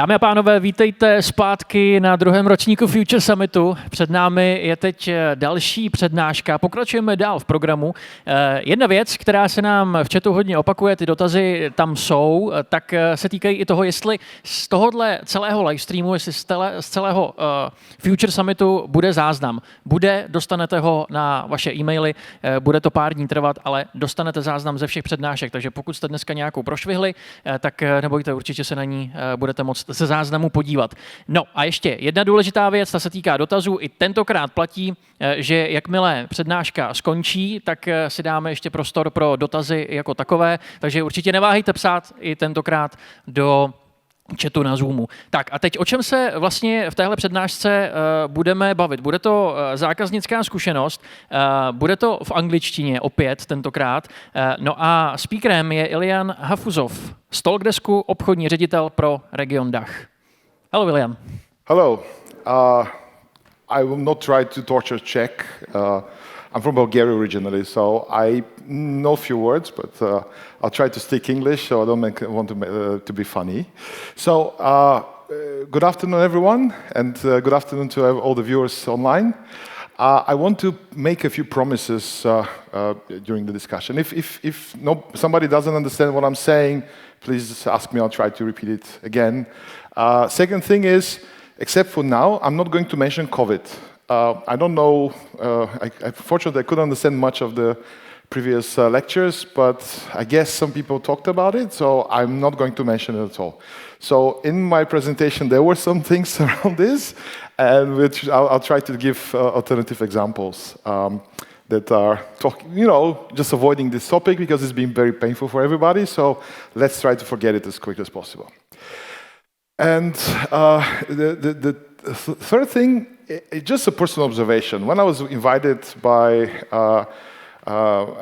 Dámy a pánové, vítejte zpátky na druhém ročníku Future Summitu. Před námi je teď další přednáška. Pokračujeme dál v programu. Jedna věc, která se nám v chatu hodně opakuje, ty dotazy tam jsou, tak se týkají i toho, jestli z tohohle celého livestreamu, jestli z celého Future Summitu bude záznam. Bude, dostanete ho na vaše e-maily, bude to pár dní trvat, ale dostanete záznam ze všech přednášek, takže pokud jste dneska nějakou prošvihli, tak nebojte, určitě se na ní budete moct se záznamu podívat. No a ještě jedna důležitá věc, ta se týká dotazů. I tentokrát platí, že jakmile přednáška skončí, tak si dáme ještě prostor pro dotazy jako takové, takže určitě neváhejte psát i tentokrát do chatu na Zoomu. Tak a teď o čem se vlastně v téhle přednášce budeme bavit? Bude to zákaznická zkušenost, bude to v angličtině opět tentokrát, no a speakerem je Ilian Hafouzov z TalkDesku, obchodní ředitel pro region DACH. Hello, Ilian. Hello. I will not try to torture Czech. I'm from Bulgaria originally, so I know a few words, but I'll try to stick English, so I don't want to be funny. So, good afternoon, everyone, and good afternoon to all the viewers online. I want to make a few promises during the discussion. If somebody doesn't understand what I'm saying, please ask me. I'll try to repeat it again. Second thing is, except for now, I'm not going to mention COVID. I don't know, fortunately I couldn't understand much of the previous lectures, but I guess some people talked about it, so I'm not going to mention it at all. So in my presentation there were some things around this, and which I'll try to give alternative examples that are just avoiding this topic because it's been very painful for everybody, so let's try to forget it as quickly as possible. And the third thing, just a personal observation. When I was invited by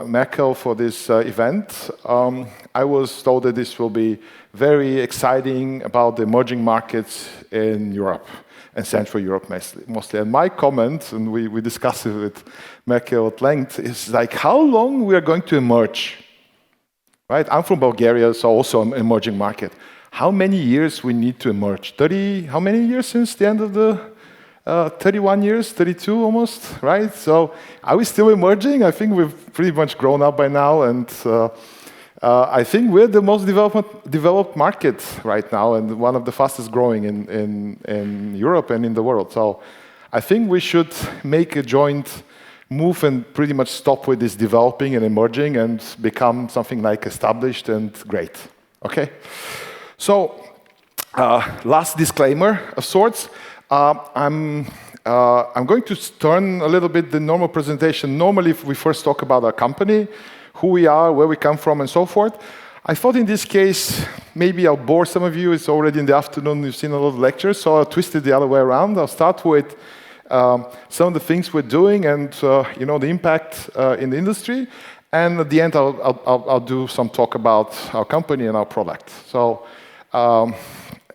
Merkel for this event, I was told that this will be very exciting about the emerging markets in Europe and Central Europe mostly. And my comment, and we discussed it with Merkel at length, is like how long we are going to emerge. Right? I'm from Bulgaria, so also an emerging market. How many years we need to emerge? 30, how many years since the end of the 31 years, 32 almost, right? So are we still emerging? I think we've pretty much grown up by now, and I think we're the most developed market right now, and one of the fastest growing in Europe and in the world. So I think we should make a joint move and pretty much stop with this developing and emerging and become something like established and great, okay? So, last disclaimer of sorts. I'm going to turn a little bit the normal presentation. Normally, if we first talk about our company, who we are, where we come from, and so forth. I thought in this case, maybe I'll bore some of you. It's already in the afternoon. You've seen a lot of lectures, so I'll twist it the other way around. I'll start with some of the things we're doing and the impact in the industry. And at the end, I'll do some talk about our company and our product. So.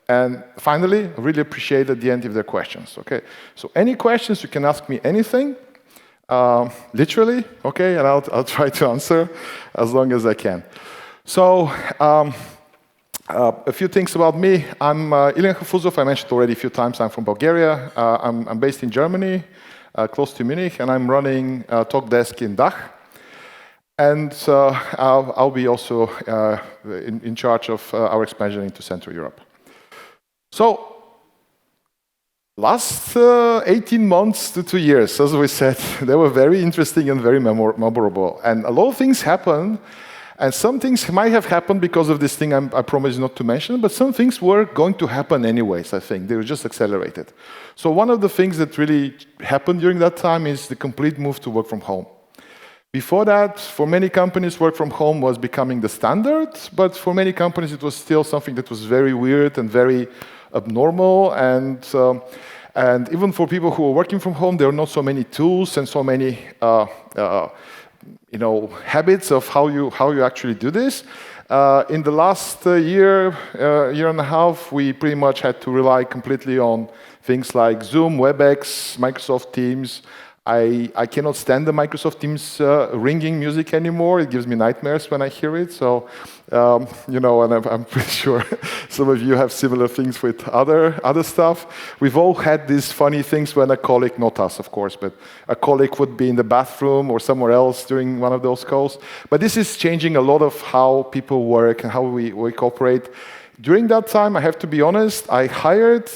And finally, I really appreciate at the end if there are questions, okay? So any questions, you can ask me anything, literally, okay? And I'll try to answer as long as I can. So, a few things about me. I'm Ilian Hafouzov, I mentioned already a few times, I'm from Bulgaria. I'm based in Germany, close to Munich, and I'm running TalkDesk in DACH. And I'll be also in charge of our expansion into Central Europe. So, last 18 months to 2 years, as we said, they were very interesting and very memorable. And a lot of things happened, and some things might have happened because of this thing I promised not to mention, but some things were going to happen anyways, I think. They were just accelerated. So one of the things that really happened during that time is the complete move to work from home. Before that, for many companies, work from home was becoming the standard, but for many companies it was still something that was very weird and very abnormal, and even for people who were working from home, there were not so many tools and so many habits of how you actually do this. In the last year and a half, we pretty much had to rely completely on things like Zoom, WebEx, Microsoft Teams. I cannot stand the Microsoft Teams ringing music anymore. It gives me nightmares when I hear it. So, and I'm pretty sure some of you have similar things with other stuff. We've all had these funny things when a colleague, not us, of course, but a colleague would be in the bathroom or somewhere else during one of those calls. But this is changing a lot of how people work and how we cooperate. During that time, I have to be honest, I hired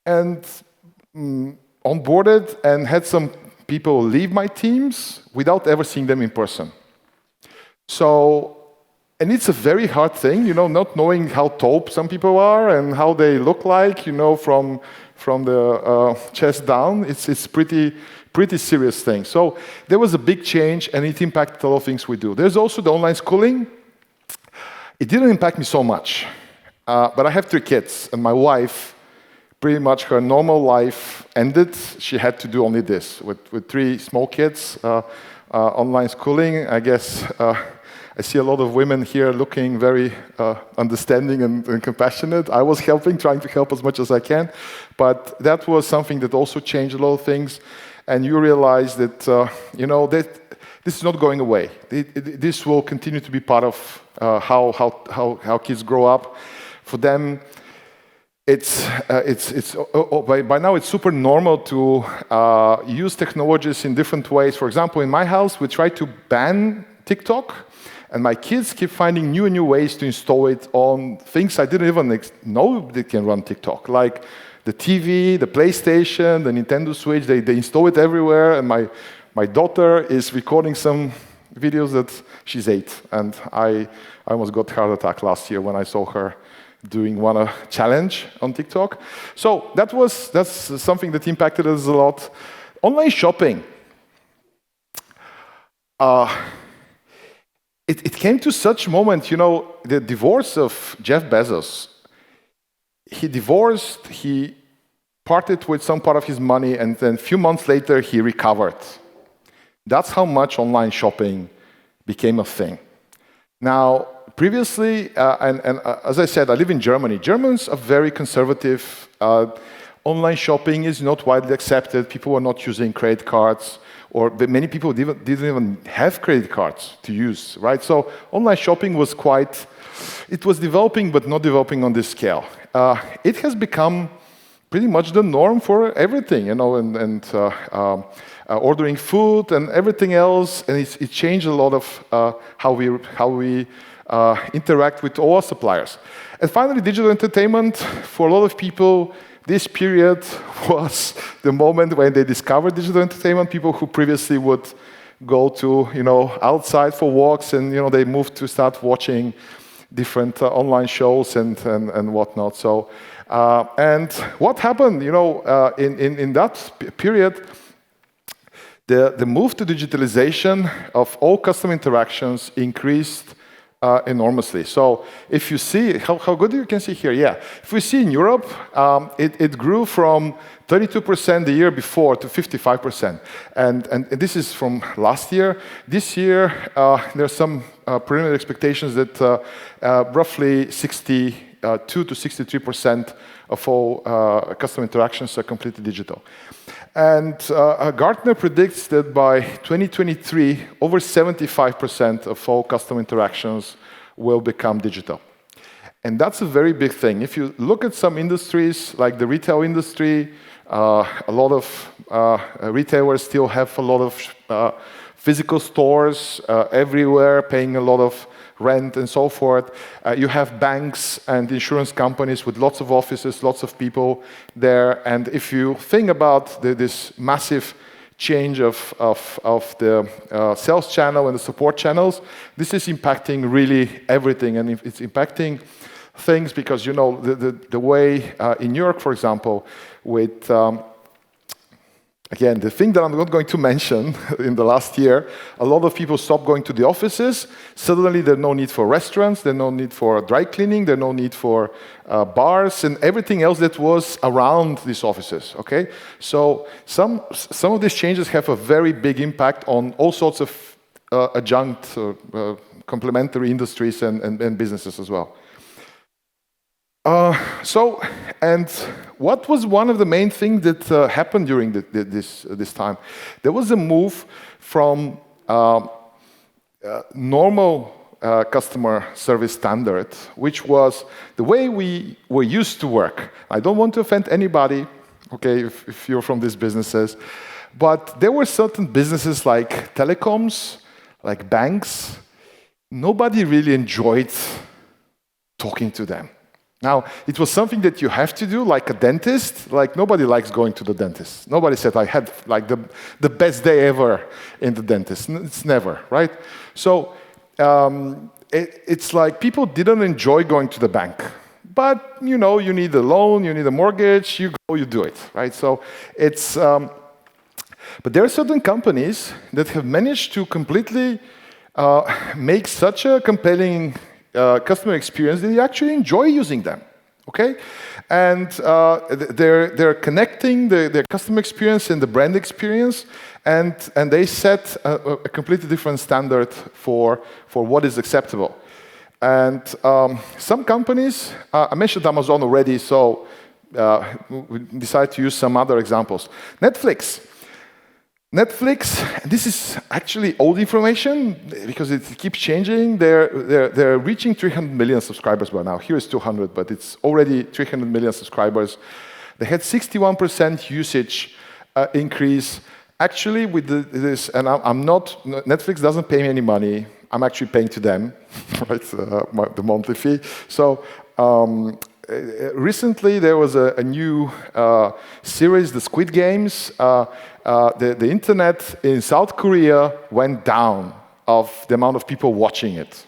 and onboarded and had some people leave my teams without ever seeing them in person. So, and it's a very hard thing, not knowing how taupe some people are and how they look like, from the chest down. It's pretty serious thing. So there was a big change, and it impacted a lot of things we do. There's also the online schooling. It didn't impact me so much, but I have 3 kids, and my wife, pretty much her normal life ended. She had to do only this. With 3 small kids, online schooling, I guess I see a lot of women here looking very understanding and compassionate. I was trying to help as much as I can, but that was something that also changed a lot of things. And you realize that, that this is not going away. This will continue to be part of how kids grow up. For them, by now it's super normal to use technologies in different ways. For example, in my house, we try to ban TikTok, and my kids keep finding new and new ways to install it on things I didn't even know they can run TikTok, like the TV, the PlayStation, the Nintendo Switch. They install it everywhere, and my daughter is recording some videos that she's 8, and I almost got a heart attack last year when I saw her doing one challenge on TikTok. So that's something that impacted us a lot. Online shopping. It came to such moment, the divorce of Jeff Bezos. He divorced, he parted with some part of his money, and then a few months later, he recovered. That's how much online shopping became a thing. Now, previously, as I said, I live in Germany. Germans are very conservative. Online shopping is not widely accepted. People are not using credit cards, or many people didn't even have credit cards to use, right? So online shopping was it was developing, but not developing on this scale. It has become pretty much the norm for everything, and ordering food and everything else, and it changed a lot of how we interact with all our suppliers. And finally, digital entertainment. For a lot of people, this period was the moment when they discovered digital entertainment. People who previously would go to, outside for walks, and they moved to start watching different online shows and whatnot. So, and what happened, in that period, the move to digitalization of all customer interactions increased enormously. So if you see, how good you can see here, yeah. If we see in Europe, it grew from 32% the year before to 55%. And this is from last year. This year, there's some preliminary expectations that roughly 62 to 63% of all customer interactions are completely digital. And Gartner predicts that by 2023, over 75% of all customer interactions will become digital. And that's a very big thing. If you look at some industries, like the retail industry, a lot of retailers still have a lot of physical stores everywhere, paying a lot of rent and so forth. You have banks and insurance companies with lots of offices, lots of people there. And if you think about this massive change of the sales channel and the support channels, this is impacting really everything. And it's impacting things because, the way in New York, for example, with again, the thing that I'm not going to mention, in the last year, a lot of people stopped going to the offices. Suddenly, there's no need for restaurants, there's no need for dry cleaning, there's no need for bars and everything else that was around these offices, okay? So some of these changes have a very big impact on all sorts of adjunct, complementary industries and businesses as well. And what was one of the main things that happened during this time? There was a move from normal customer service standard, which was the way we were used to work. I don't want to offend anybody, okay, if you're from these businesses, but there were certain businesses like telecoms, like banks. Nobody really enjoyed talking to them. Now, it was something that you have to do, like a dentist. Like, nobody likes going to the dentist. Nobody said, I had like the best day ever in the dentist. It's never, right? So it's like people didn't enjoy going to the bank. But, you know, you need a loan, you need a mortgage, you go, you do it, right? So it's... but there are certain companies that have managed to completely make such a compelling customer experience that you actually enjoy using them, okay? And they're connecting their customer experience and the brand experience, and they set a completely different standard for what is acceptable. And some companies, I mentioned Amazon already, so we decided to use some other examples. Netflix, this is actually old information because it keeps changing. They're reaching 300 million subscribers by now. Here is 200, but it's already 300 million subscribers. They had 61% usage increase. Actually, with this, and I'm not, Netflix doesn't pay me any money. I'm actually paying to them, right, the monthly fee. So recently there was a new series, the Squid Games. The internet in South Korea went down of the amount of people watching it.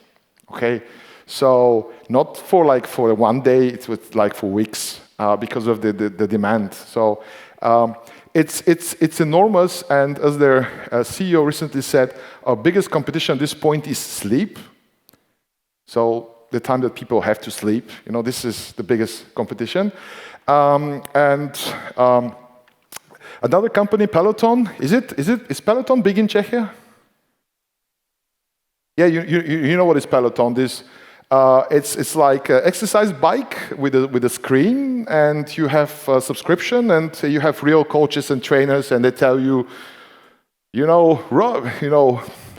Okay, so not for one day, it was like for weeks because of the demand. So it's enormous, and as their CEO recently said, our biggest competition at this point is sleep. So the time that people have to sleep, you know, this is the biggest competition. Another company, Peloton, is Peloton big in Czechia? Yeah, you know what is Peloton? It's like an exercise bike with a screen, and you have a subscription, and you have real coaches and trainers, and they tell you,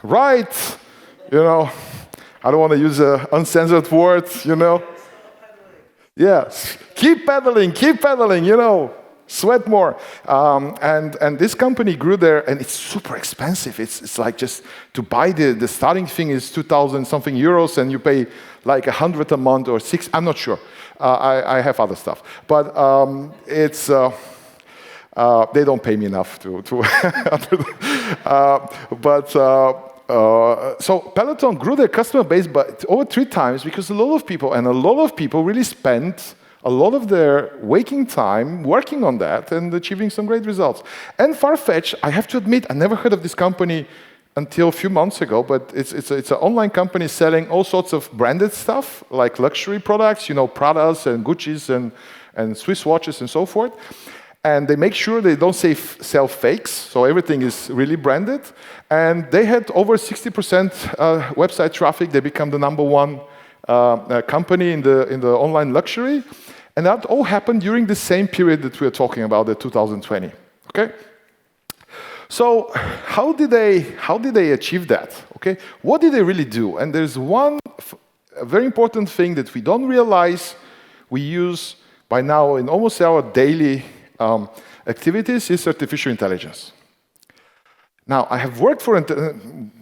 right, I don't want to use an uncensored word, Yes, keep pedaling, sweat more. And this company grew there, and it's super expensive. It's like just to buy the starting thing is 2,000 something euros, and you pay like 100 a month or 6. I'm not sure. I have other stuff, but it's. They don't pay me enough to so Peloton grew their customer base but over 3 times because a lot of people really spent a lot of their waking time working on that and achieving some great results. And Farfetch, I have to admit, I never heard of this company until a few months ago, but it's an online company selling all sorts of branded stuff, like luxury products, Pradas and Gucci's and Swiss watches and so forth. And they make sure they don't sell fakes, so everything is really branded. And they had over 60% website traffic. They become the #1 company in the online luxury. And that all happened during the same period that we are talking about, the 2020. Okay? So how did they achieve that? Okay? What did they really do? And there's a very important thing that we don't realize we use by now in almost our daily activities is artificial intelligence. Now, I have worked for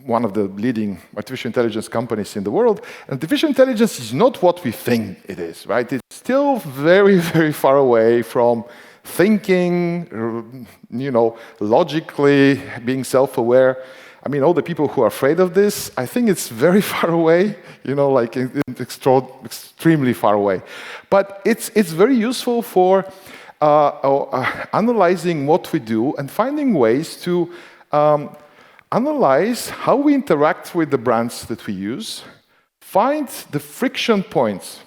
one of the leading artificial intelligence companies in the world. Artificial intelligence is not what we think it is, right? It's still very, very far away from thinking, logically, being self-aware. I mean, all the people who are afraid of this, I think it's very far away, extremely far away. But it's very useful for analyzing what we do and finding ways to analyze how we interact with the brands that we use, find the friction points.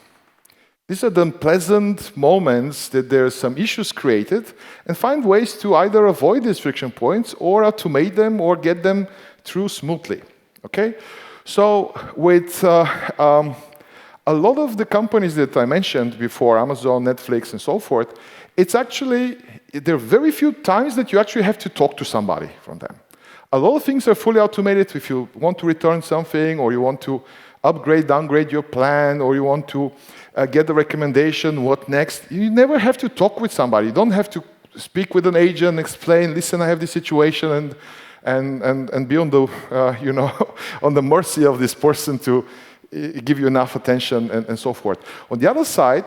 These are the unpleasant moments that there are some issues created, and find ways to either avoid these friction points or automate them or get them through smoothly. Okay? So with a lot of the companies that I mentioned before, Amazon, Netflix, and so forth, it's actually, there are very few times that you actually have to talk to somebody from them. A lot of things are fully automated. If you want to return something, or you want to upgrade, downgrade your plan, or you want to get the recommendation, what next, you never have to talk with somebody. You don't have to speak with an agent, explain, listen, I have this situation, and be on the, on the mercy of this person to give you enough attention and so forth. On the other side,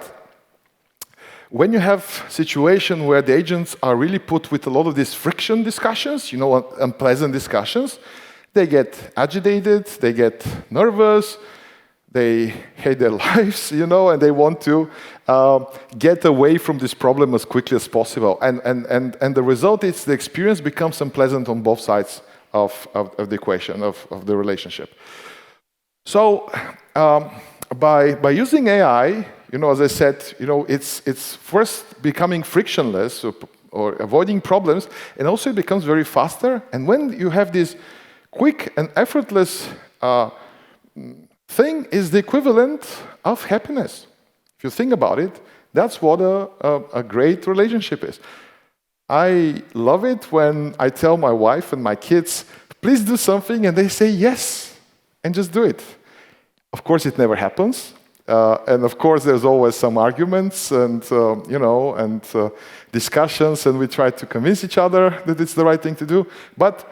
when you have situation where the agents are really put with a lot of these friction discussions, unpleasant discussions, they get agitated, they get nervous, they hate their lives, and they want to get away from this problem as quickly as possible. And the result is the experience becomes unpleasant on both sides of the equation, of the relationship. So by using AI, as I said, it's first becoming frictionless or avoiding problems, and also it becomes very faster. And when you have this quick and effortless thing, is the equivalent of happiness. If you think about it, that's what a great relationship is. I love it when I tell my wife and my kids, please do something, and they say yes, and just do it. Of course, it never happens. And of course, there's always some arguments and discussions, and we try to convince each other that it's the right thing to do. But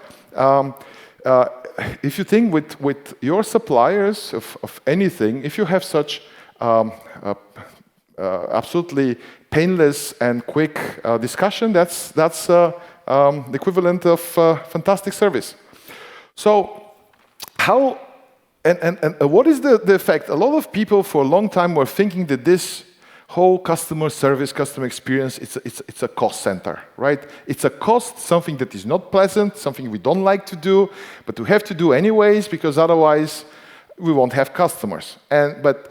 if you think with your suppliers of anything, if you have such absolutely painless and quick discussion, that's the equivalent of fantastic service. So how? And what is the effect? A lot of people for a long time were thinking that this whole customer service, customer experience, it's a cost center, right? It's a cost, something that is not pleasant, something we don't like to do, but we have to do anyways, because otherwise we won't have customers. But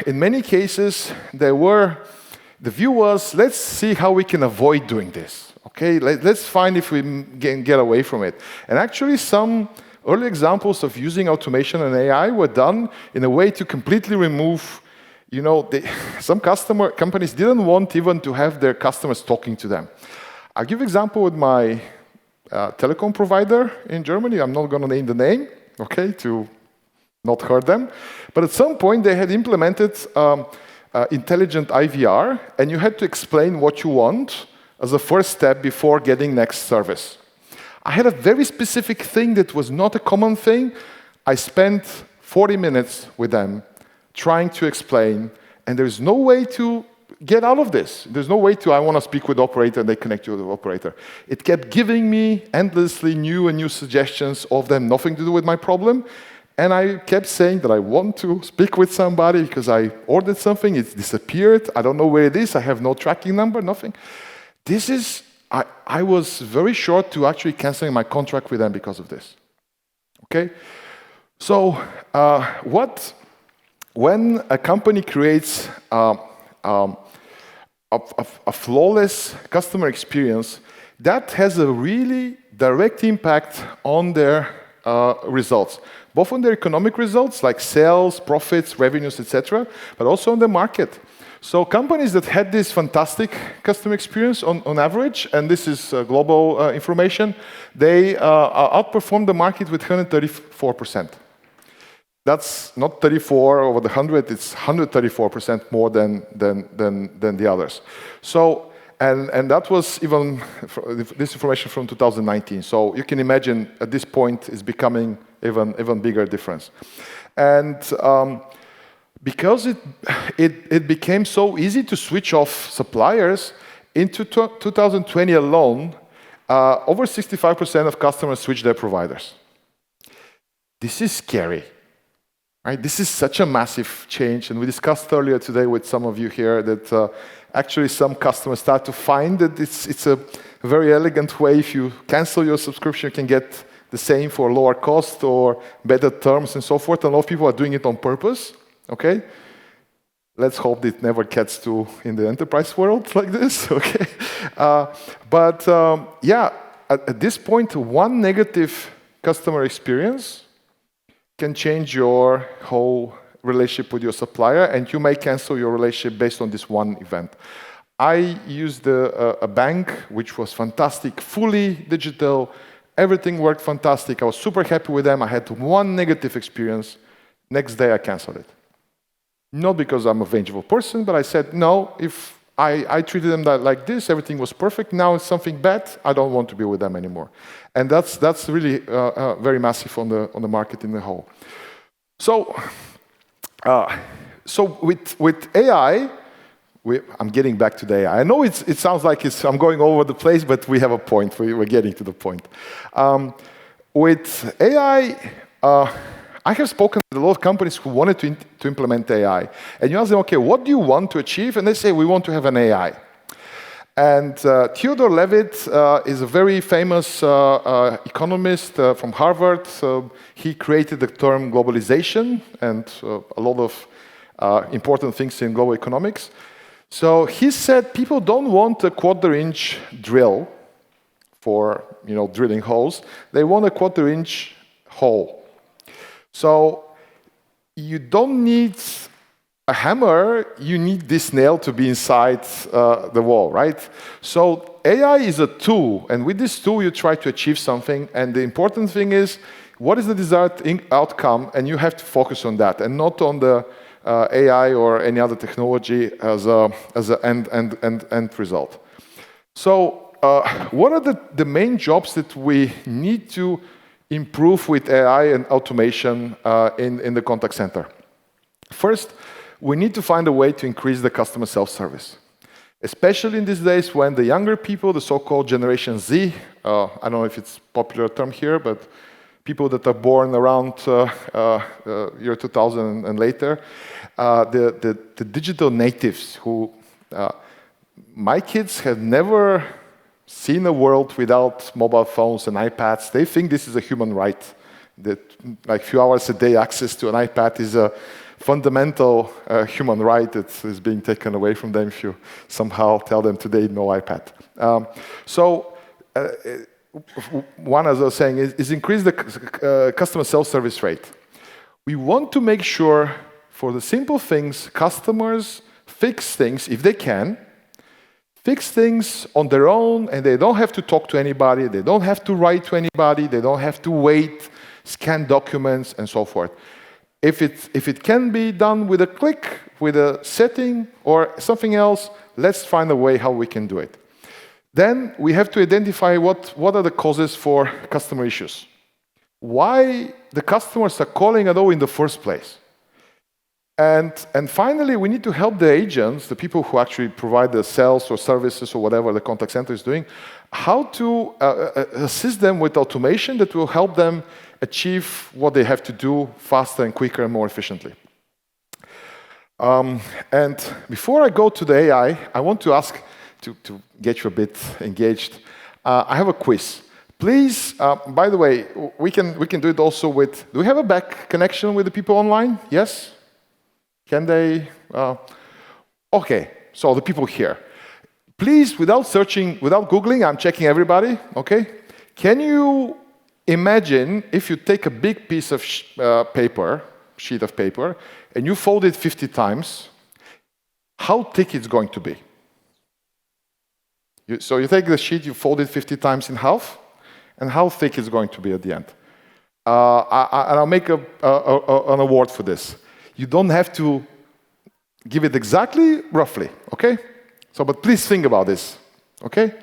in many cases, the view was, let's see how we can avoid doing this, okay? Let's find if we can get away from it. And actually some early examples of using automation and AI were done in a way to completely remove, some companies didn't want even to have their customers talking to them. I'll give an example with my telecom provider in Germany. I'm not going to name the name, okay, to not hurt them. But at some point, they had implemented intelligent IVR, and you had to explain what you want as a first step before getting next service. I had a very specific thing that was not a common thing. I spent 40 minutes with them trying to explain, and there's no way to get out of this. There's no way to, I want to speak with the operator, and they connect you to the operator. It kept giving me endlessly new and new suggestions of them, nothing to do with my problem. And I kept saying that I want to speak with somebody because I ordered something, it disappeared, I don't know where it is, I have no tracking number, nothing. I was very short to actually canceling my contract with them because of this. Okay? So, when a company creates a flawless customer experience, that has a really direct impact on their results, both on their economic results, like sales, profits, revenues, etc., but also on the market. So companies that had this fantastic customer experience on average, and this is global information, they outperformed the market with 134%. That's not 34 over the 100, it's 134% more than the others. So, and that was even, this information from 2019. So you can imagine at this point it's becoming even bigger difference. And because it became so easy to switch off suppliers, into 2020 alone, over 65% of customers switched their providers. This is scary, right? This is such a massive change, and we discussed earlier today with some of you here that actually some customers start to find that it's a very elegant way. If you cancel your subscription, you can get the same for lower cost or better terms and so forth, and a lot of people are doing it on purpose. Okay, let's hope it never gets to in the enterprise world like this. Okay, yeah, at this point, one negative customer experience can change your whole relationship with your supplier, and you may cancel your relationship based on this one event. I used a bank which was fantastic, fully digital. Everything worked fantastic. I was super happy with them. I had one negative experience. Next day, I canceled it. Not because I'm a vengeful person, but I said, no, if I treated them like this, everything was perfect. Now it's something bad. I don't want to be with them anymore. And that's really very massive on the market in the whole. So with AI, I'm getting back to the AI. I know it sounds like I'm going over the place, but we have a point. We're getting to the point. With AI, I have spoken with a lot of companies who wanted to implement AI. And you ask them, okay, what do you want to achieve? And they say, we want to have an AI. And Theodore Levitt is a very famous economist from Harvard. He created the term globalization and a lot of important things in global economics. So he said people don't want a quarter-inch drill for drilling holes. They want a quarter-inch hole. So you don't need a hammer, you need this nail to be inside the wall, right? So AI is a tool, and with this tool you try to achieve something, and the important thing is, what is the desired outcome, and you have to focus on that, and not on the AI or any other technology as an end result. So what are the main jobs that we need to improve with AI and automation in the contact center? First, we need to find a way to increase the customer self-service, especially in these days when the younger people, the so-called Generation Z, I don't know if it's a popular term here, but people that are born around year 2000 and later, the digital natives who, my kids have never seen a world without mobile phones and iPads. They think this is a human right, that like few hours a day access to an iPad is a fundamental human right that is being taken away from them if you somehow tell them today no iPad. One, as I was saying, is increase the customer self-service rate. We want to make sure for the simple things, customers fix things if they can, fix things on their own, and they don't have to talk to anybody, they don't have to write to anybody, they don't have to wait, scan documents, and so forth. If it can be done with a click, with a setting, or something else, let's find a way how we can do it. Then we have to identify what are the causes for customer issues. Why the customers are calling at all in the first place. And finally, we need to help the agents, the people who actually provide the sales or services or whatever the contact center is doing, how to assist them with automation that will help them achieve what they have to do faster and quicker and more efficiently. And before I go to the AI, I want to ask, to get you a bit engaged, I have a quiz. Please, by the way, we can do it also with, do we have a back connection with the people online? Yes? Can they? Okay, so the people here. Please, without searching, without Googling, I'm checking everybody, okay? Can you imagine if you take a big piece of sheet of paper, and you fold it 50 times, how thick it's going to be? So you take the sheet, you fold it 50 times in half, and how thick it's going to be at the end. I'll make an award for this. You don't have to give it exactly, roughly, okay? So, but please think about this, okay?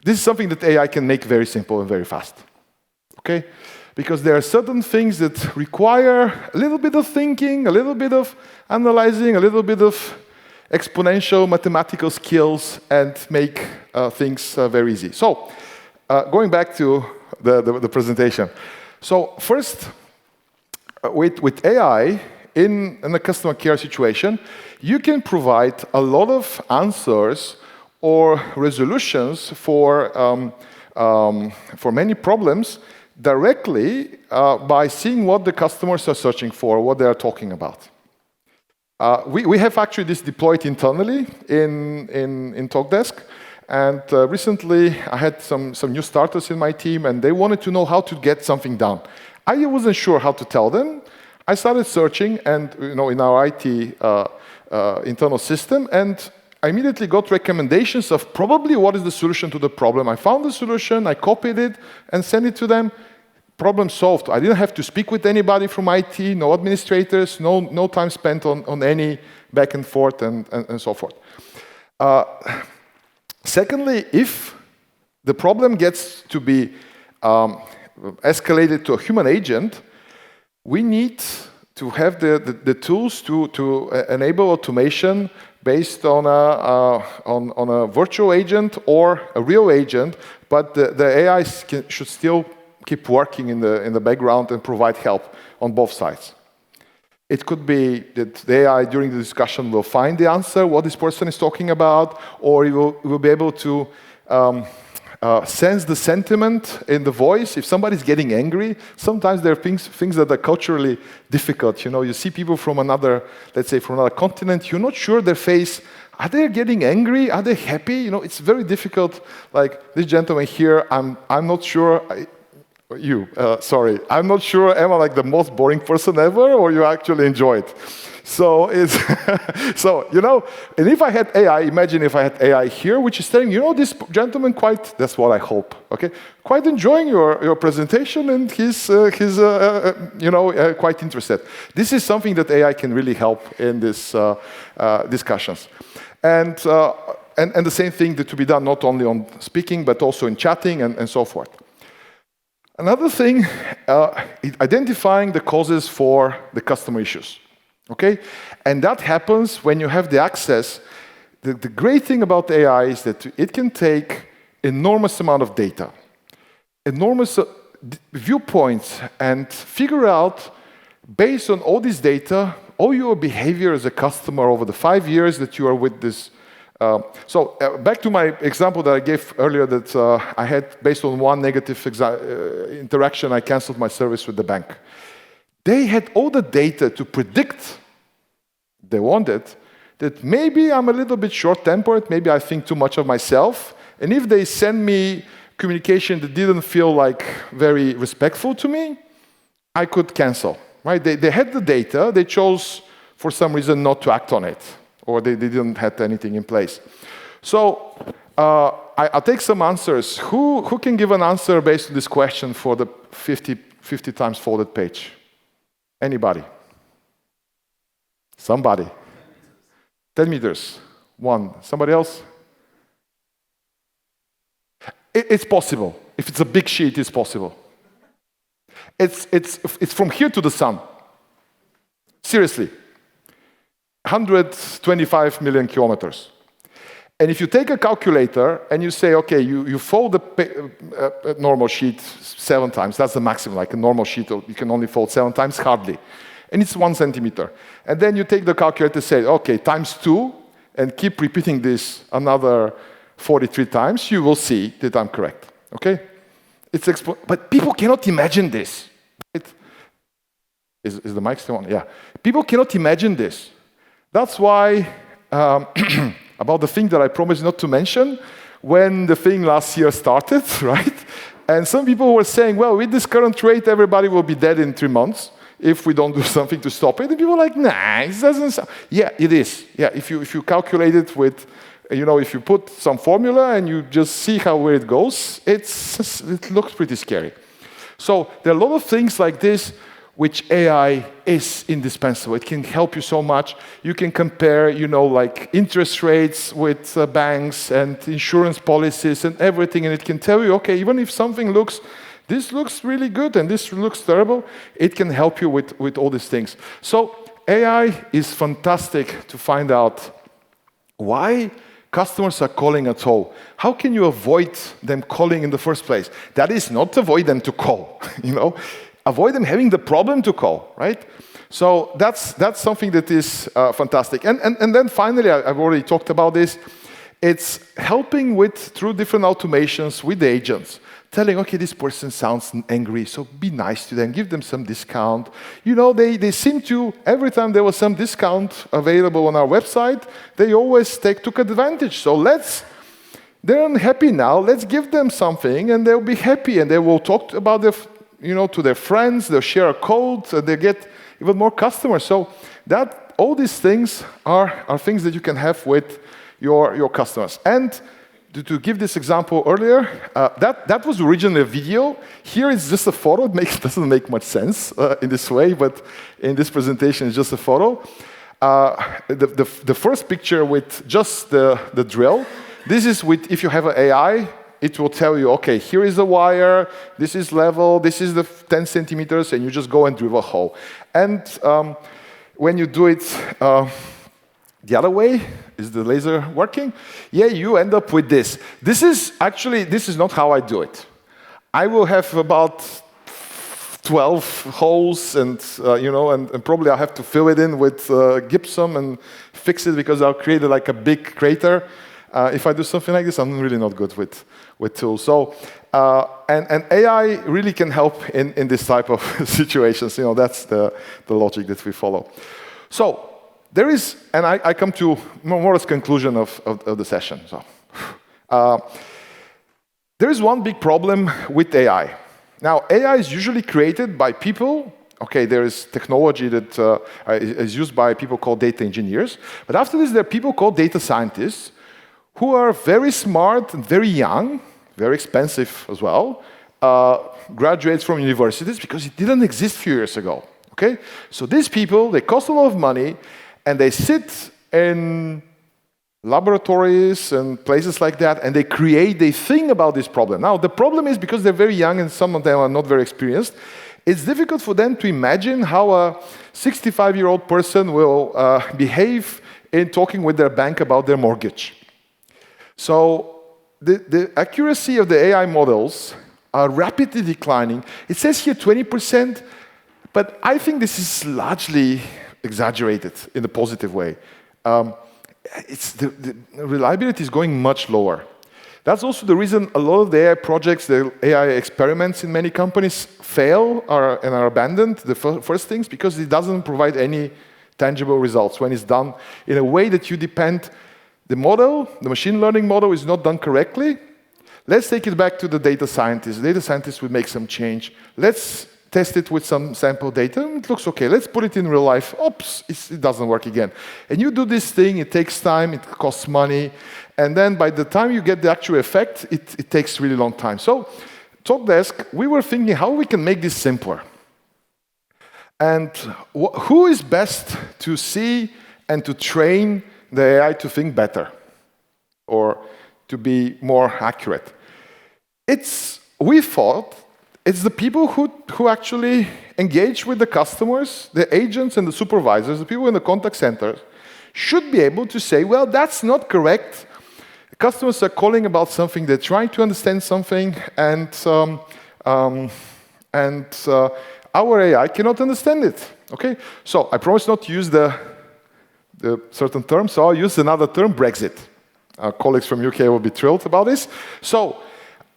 This is something that AI can make very simple and very fast, okay? Because there are certain things that require a little bit of thinking, a little bit of analyzing, a little bit of exponential mathematical skills, and make things very easy. So, going back to the presentation. So, first, with AI, in a customer care situation, you can provide a lot of answers or resolutions for many problems directly by seeing what the customers are searching for, what they are talking about. We have actually this deployed internally in TalkDesk, and recently I had some new starters in my team, and they wanted to know how to get something done. I wasn't sure how to tell them. I started searching, and in our IT internal system, and I immediately got recommendations of probably what is the solution to the problem. I found the solution, I copied it, and sent it to them. Problem solved. I didn't have to speak with anybody from IT, no administrators, no time spent on any back and forth and so forth. Secondly, if the problem gets to be escalated to a human agent, we need to have the tools to enable automation based on a virtual agent or a real agent, but the AI should still keep working in the background and provide help on both sides. It could be that the AI during the discussion will find the answer, what this person is talking about, or it will be able to sense the sentiment in the voice. If somebody's getting angry, sometimes there are things that are culturally difficult. You see people from another, let's say from another continent, you're not sure their face, are they getting angry? Are they happy? It's very difficult. Like this gentleman here, I'm not sure. Sorry, I'm not sure, am I like the most boring person ever, or you actually enjoy it? So it's, and if I had AI, imagine if I had AI here, which is telling, this gentleman that's what I hope, okay? Quite enjoying your presentation, and he's quite interested. This is something that AI can really help in these discussions. And the same thing to be done not only on speaking, but also in chatting and so forth. Another thing, identifying the causes for the customer issues, okay? And that happens when you have the access. The great thing about AI is that it can take enormous amount of data, enormous viewpoints, and figure out, based on all this data, all your behavior as a customer over the 5 years that you are with this. Back to my example that I gave earlier that I had, based on one negative interaction, I canceled my service with the bank. They had all the data to predict, they wanted, that maybe I'm a little bit short-tempered, maybe I think too much of myself, and if they send me communication that didn't feel like very respectful to me, I could cancel, right? They had the data, they chose for some reason not to act on it, or they didn't have anything in place. So I'll take some answers. Who can give an answer based on this question for the 50 times folded page? Anybody? Somebody? 10 meters. One. Somebody else? It's possible. If it's a big sheet, it's possible. It's from here to the sun. Seriously. 125 million kilometers. And if you take a calculator and you say, okay, you fold a normal sheet 7 times, that's the maximum, like a normal sheet, you can only fold 7 times, hardly. And it's 1 centimeter. And then you take the calculator and say, okay, times 2, and keep repeating this another 43 times, you will see that I'm correct, okay? But people cannot imagine this. Right? Is the mic still on? Yeah. People cannot imagine this. That's why, about the thing that I promised not to mention, when the thing last year started, right? And some people were saying, well, with this current rate, everybody will be dead in 3 months if we don't do something to stop it. And people were like, nah, it doesn't sound. Yeah, it is. Yeah, if you calculate it with, if you put some formula and you just see where it goes, it looks pretty scary. So there are a lot of things like this which AI is indispensable. It can help you so much. You can compare, like interest rates with banks and insurance policies and everything, and it can tell you, okay, even if something this looks really good and this looks terrible, it can help you with all these things. So AI is fantastic to find out why customers are calling at all. How can you avoid them calling in the first place? That is not avoid them to call, Avoid them having the problem to call, right? So that's something that is fantastic. And then finally, I've already talked about this, it's helping through different automations with the agents. Telling, okay, this person sounds angry, so be nice to them, give them some discount. They seem to, every time there was some discount available on our website, they always took advantage. So they're unhappy now, let's give them something, and they'll be happy, and they will talk about to their friends, they'll share a code, they get even more customers. So that all these things are things that you can have with your customers. And to give this example earlier, that was originally a video. Here it's just a photo. It doesn't make much sense in this way, but in this presentation it's just a photo. The first picture with just the drill, this is with, if you have an AI, it will tell you, okay, here is the wire, this is level, this is the 10 centimeters, and you just go and drill a hole. And when you do it the other way, is the laser working? Yeah, you end up with this. This is not how I do it. I will have about 12 holes, and and probably I'll have to fill it in with gypsum and fix it, because I'll create like a big crater. If I do something like this, I'm really not good with tools. So, and AI really can help in this type of situations. That's the logic that we follow. So there is, and I come to more or less conclusion of the session. So there is one big problem with AI. Now, AI is usually created by people. Okay, there is technology that is used by people called data engineers. But after this, there are people called data scientists who are very smart and very young, very expensive as well, graduates from universities, because it didn't exist a few years ago. Okay, so these people, they cost a lot of money, and they sit in laboratories and places like that, and they think about this problem. Now, the problem is, because they're very young and some of them are not very experienced, it's difficult for them to imagine how a 65-year-old person will behave in talking with their bank about their mortgage. So the accuracy of the AI models are rapidly declining. It says here 20%, but I think this is largely exaggerated in a positive way. The reliability is going much lower. That's also the reason a lot of the AI projects, the AI experiments in many companies fail and are abandoned, the first things, because it doesn't provide any tangible results when it's done in a way that you depend. The machine learning model is not done correctly. Let's take it back to the data scientist. The data scientist will make some change. Let's test it with some sample data. It looks okay. Let's put it in real life. Oops, it doesn't work again. And you do this thing, it takes time, it costs money, and then by the time you get the actual effect, it takes really long time. So, TalkDesk, we were thinking how we can make this simpler. And who is best to see and to train the AI to think better or to be more accurate? We thought it's the people who actually engage with the customers, the agents and the supervisors, the people in the contact center, should be able to say, well, that's not correct. The customers are calling about something, they're trying to understand something, and our AI cannot understand it. Okay? So I promise not to use the certain term, so I'll use another term, Brexit. Our colleagues from UK will be thrilled about this. So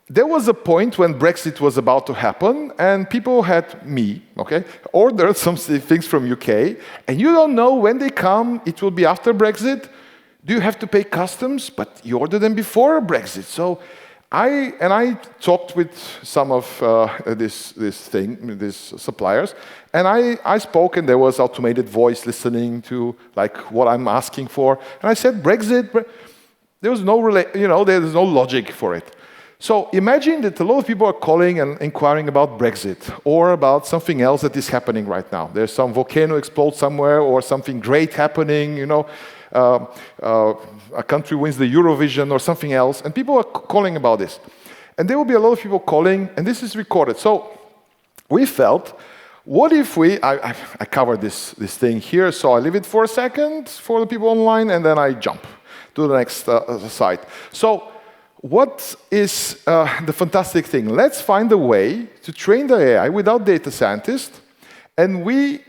there was a point when Brexit was about to happen, and people had ordered some things from UK, and you don't know when they come. It will be after Brexit. Do you have to pay customs? But you ordered them before Brexit. So I talked with some of these suppliers, and I spoke, and there was automated voice listening to like what I'm asking for, and I said Brexit. There was there's no logic for it. So imagine that a lot of people are calling and inquiring about Brexit or about something else that is happening right now. There's some volcano explode somewhere or something great happening. A country wins the Eurovision or something else, and people are calling about this. And there will be a lot of people calling, and this is recorded. So we felt, what if I covered this thing here, so I leave it for a second for the people online, and then I jump to the next slide. So what is the fantastic thing? Let's find a way to train the AI without data scientists, and we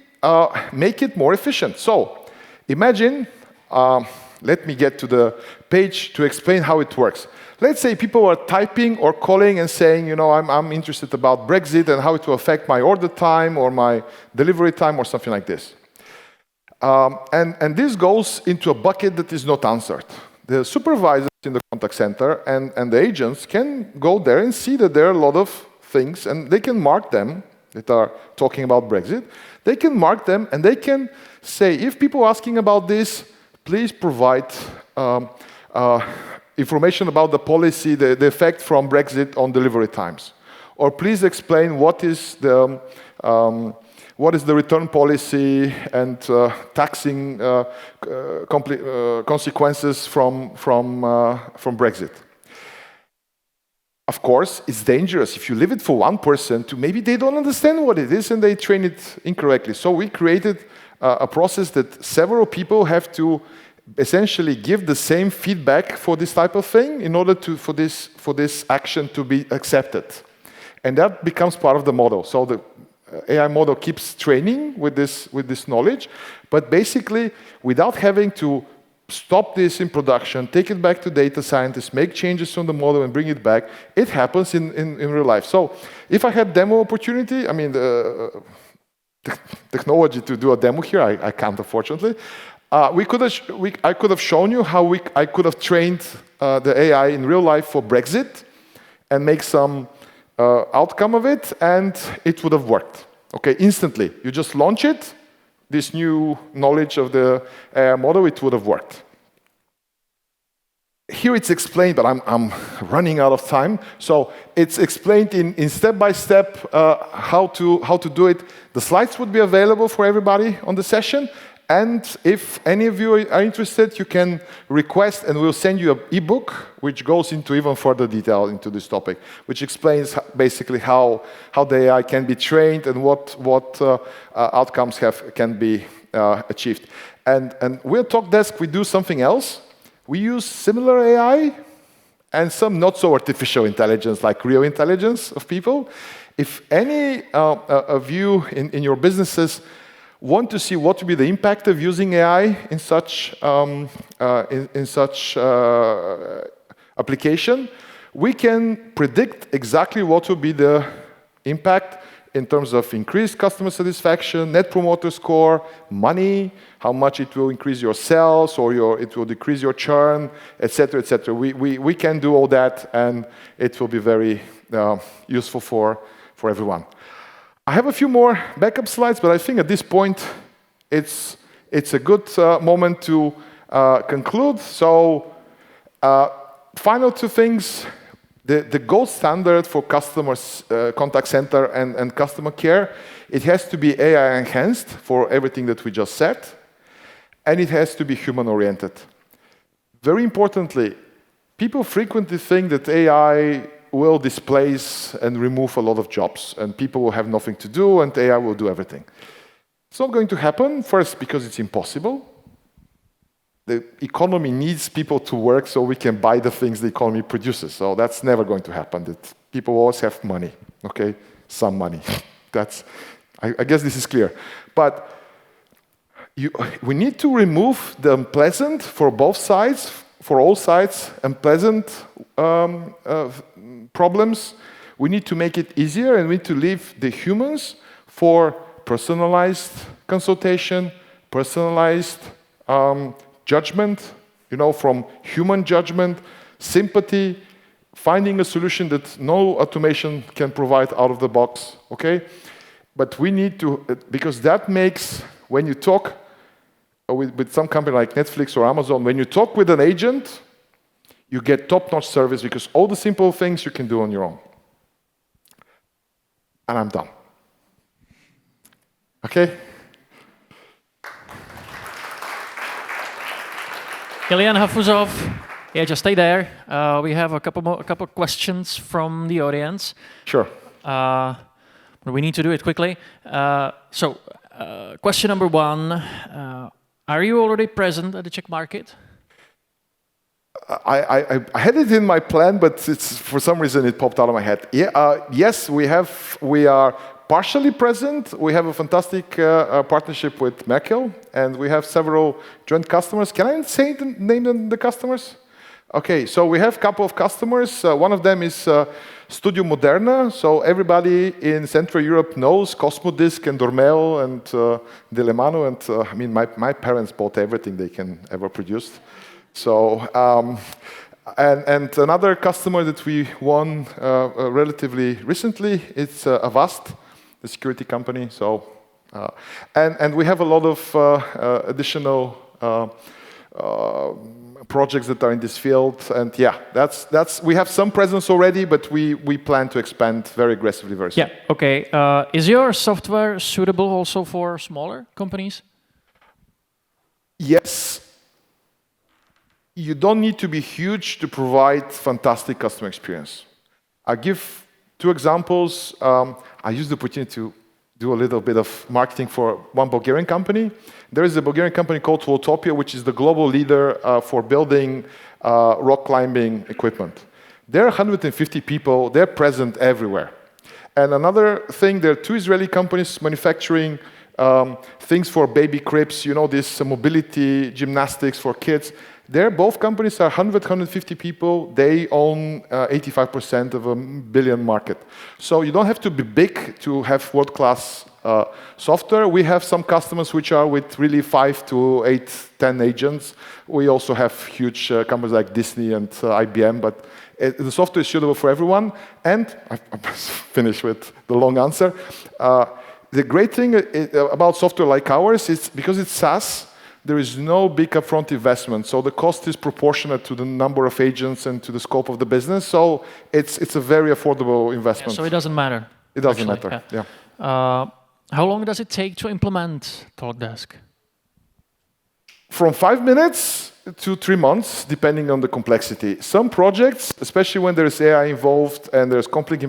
make it more efficient. So imagine, let me get to the page to explain how it works. Let's say people are typing or calling and saying, I'm interested about Brexit and how it will affect my order time or my delivery time or something like this. And this goes into a bucket that is not answered. The supervisors in the contact center and the agents can go there and see that there are a lot of things, and they can mark them that are talking about Brexit, they can mark them and they can say, if people are asking about this, please provide information about the policy, the effect from Brexit on delivery times. Or please explain what is the return policy and taxing consequences from Brexit. Of course, it's dangerous if you leave it for one person to maybe they don't understand what it is and they train it incorrectly. So we created a process that several people have to essentially give the same feedback for this type of thing in order for this action to be accepted. And that becomes part of the model. So the AI model keeps training with this knowledge, but basically without having to stop this in production, take it back to data scientists, make changes on the model and bring it back, it happens in real life. So if I had demo opportunity, I mean, the technology to do a demo here, I can't, unfortunately. I could have shown you how I could have trained the AI in real life for Brexit and make some outcome of it, and it would have worked. Okay, instantly. You just launch it, this new knowledge of the AI model, it would have worked. Here it's explained, but I'm running out of time. So it's explained in step-by-step how to do it. The slides would be available for everybody on the session. And if any of you are interested, you can request and we'll send you an ebook which goes into even further detail into this topic, which explains basically how the AI can be trained and what outcomes can be achieved. And we'll TalkDesk, we do something else. We use similar AI and some not so artificial intelligence, like real intelligence of people. If any of you in your businesses want to see what would be the impact of using AI in such application, we can predict exactly what will be the impact in terms of increased customer satisfaction, net promoter score, money, how much it will increase your sales or it will decrease your churn, etc., etc. We can do all that, and it will be very useful for everyone. I have a few more backup slides, but I think at this point it's a good moment to conclude. So, final two things. The gold standard for customers, contact center and customer care, it has to be AI enhanced for everything that we just said, and it has to be human oriented. Very importantly, people frequently think that AI will displace and remove a lot of jobs, and people will have nothing to do, and AI will do everything. It's not going to happen, first, because it's impossible. The economy needs people to work so we can buy the things the economy produces. So that's never going to happen. That people always have money, okay? Some money. I guess this is clear. But we need to remove the unpleasant for both sides, for all sides, unpleasant problems. We need to make it easier, and we need to leave the humans for personalized consultation, personalized judgment, from human judgment, sympathy, finding a solution that no automation can provide out of the box, okay? But we need to, because that makes, when you talk with some company like Netflix or Amazon, when you talk with an agent, you get top-notch service because all the simple things you can do on your own. And I'm done. Okay? Ilian Hafouzov, yeah, just stay there. We have a couple questions from the audience. Sure. We need to do it quickly. Question number one, are you already present at the Czech market? I had it in my plan, but for some reason it popped out of my head. Yeah, yes, we are partially present. We have a fantastic partnership with Merkel, and we have several joint customers. Can I say name the customers? Okay, so we have a couple of customers. One of them is Studio Moderna. So everybody in Central Europe knows Cosmodisc and Dormel and Delemano. And I mean, my parents bought everything they can ever produce. So, and another customer that we won relatively recently, it's Avast. the security company. So, and we have a lot of additional projects that are in this field. And yeah, we have some presence already, but we plan to expand very aggressively very soon. Yeah, okay. Is your software suitable also for smaller companies? Yes. You don't need to be huge to provide fantastic customer experience. I'll give 2 examples. I used the opportunity to do a little bit of marketing for one Bulgarian company. There is a Bulgarian company called Utopia, which is the global leader for building rock climbing equipment. There are 150 people. They're present everywhere. And another thing, there are 2 Israeli companies manufacturing things for baby cribs, you know, this mobility gymnastics for kids. Both companies are 150 people. They own 85% of a billion market. So you don't have to be big to have world-class software. We have some customers which are with really 5 to 8, 10 agents. We also have huge companies like Disney and IBM, but the software is suitable for everyone. And I finish with the long answer. The great thing about software like ours is because it's SaaS, there is no big upfront investment. So the cost is proportionate to the number of agents and to the scope of the business. So it's a very affordable investment. Yeah, so it doesn't matter. It doesn't matter, yeah. How long does it take to implement TalkDesk? From 5 minutes to 3 months, depending on the complexity. Some projects, especially when there's AI involved and there's complex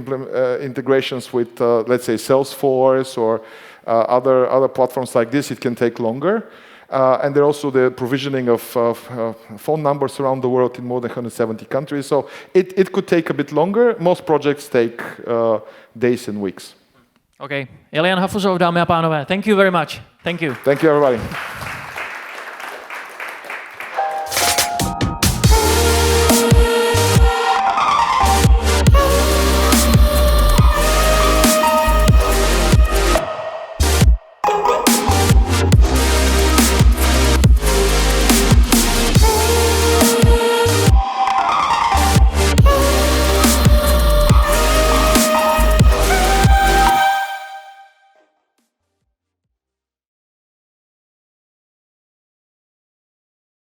integrations with, let's say, Salesforce or other platforms like this, it can take longer. And there's also the provisioning of phone numbers around the world in more than 170 countries. So it could take a bit longer. Most projects take days and weeks. Okay. Ilian Hafouzov, dámy a pánové, thank you very much. Thank you. Thank you, everybody.